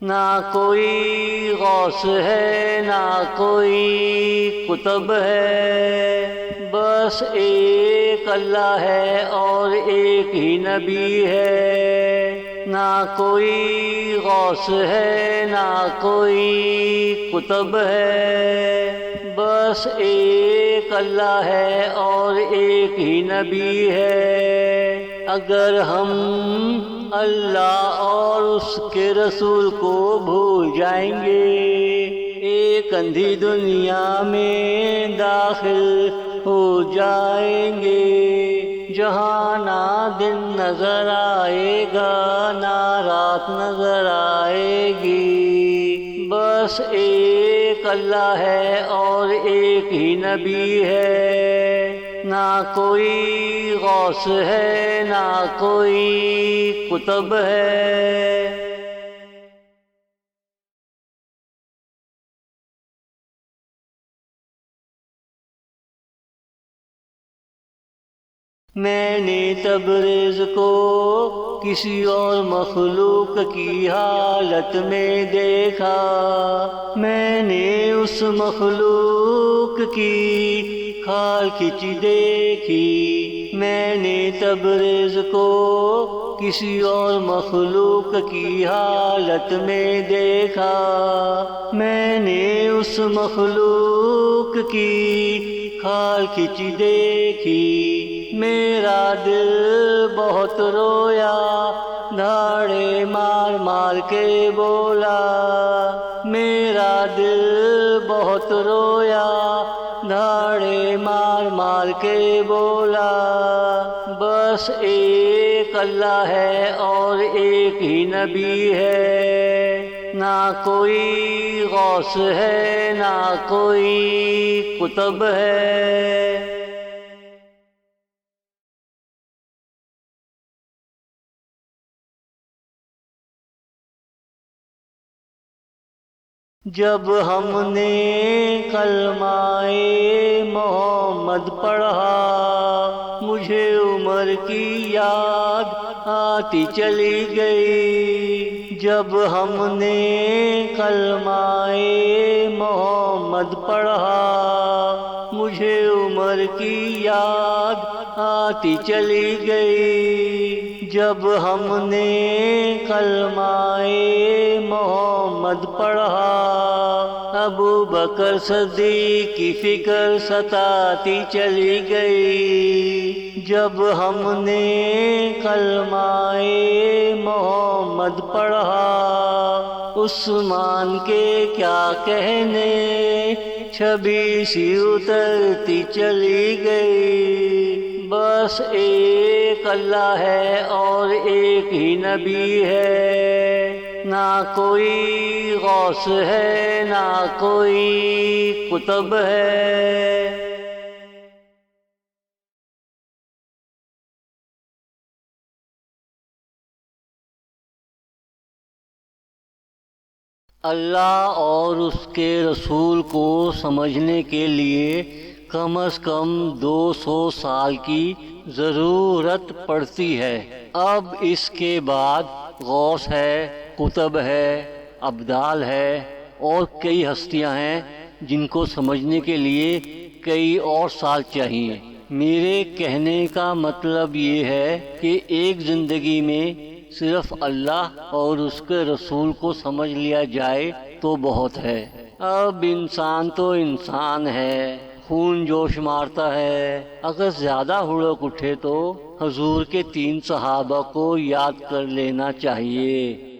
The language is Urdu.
نہ کوئی غوث ہے نہ کوئی قطب ہے، بس ایک اللہ ہے اور ایک ہی نبی ہے۔ نہ کوئی غوث ہے نہ کوئی قطب ہے، بس ایک اللہ ہے اور ایک ہی نبی ہے۔ اگر ہم اللہ اور اس کے رسول کو بھول جائیں گے، ایک اندھی دنیا میں داخل ہو جائیں گے، جہاں نہ دن نظر آئے گا نہ رات نظر آئے گی، بس ایک اللہ ہے اور ایک ہی نبی ہے۔ نہ کوئی غوث ہے نہ کوئی قطب ہے۔ میں نے تبریز کو کسی اور مخلوق کی حالت میں دیکھا، میں نے اس مخلوق کی کھال کھچی دیکھی۔ میں نے تبریز کو کسی اور مخلوق کی حالت میں دیکھا، میں نے اس مخلوق کی کھال کھچی دیکھی۔ میرا دل بہت رویا، دھاڑے مار مار کے بولا۔ میرا دل بہت رویا، دھاڑے مار مار کے بولا۔ بس ایک اللہ ہے اور ایک ہی نبی ہے۔ نہ کوئی غوث ہے نہ کوئی قطب ہے۔ جب ہم نے کلمہ محمد پڑھا، مجھے عمر کی یاد آتی چلی گئی۔ جب ہم نے کلمہ محمد پڑھا، مجھے عمر کی یاد آتی چلی گئی۔ جب ہم نے کلمہ محمد پڑھا، ابو بکر صدیق کی فکر ستاتی چلی گئی۔ جب ہم نے کلمہ محمد پڑھا، عثمان کے کیا کہنے چھبی سی اترتی چلی گئی۔ بس ایک اللہ ہے اور ایک ہی نبی ہے۔ نہ کوئی غوث ہے نہ کوئی قطب ہے۔ اللہ اور اس کے رسول کو سمجھنے کے لیے کم از کم 200 سال کی ضرورت پڑتی ہے۔ اب اس کے بعد غوث ہے، قطب ہے، ابدال ہے اور کئی ہستیاں ہیں جن کو سمجھنے کے لیے کئی اور سال چاہیے۔ میرے کہنے کا مطلب یہ ہے کہ ایک زندگی میں صرف اللہ اور اس کے رسول کو سمجھ لیا جائے تو بہت ہے۔ اب انسان تو انسان ہے، خون جوش مارتا ہے۔ اگر زیادہ ہڑک اٹھے تو حضور کے 3 صحابہ کو یاد کر لینا چاہیے۔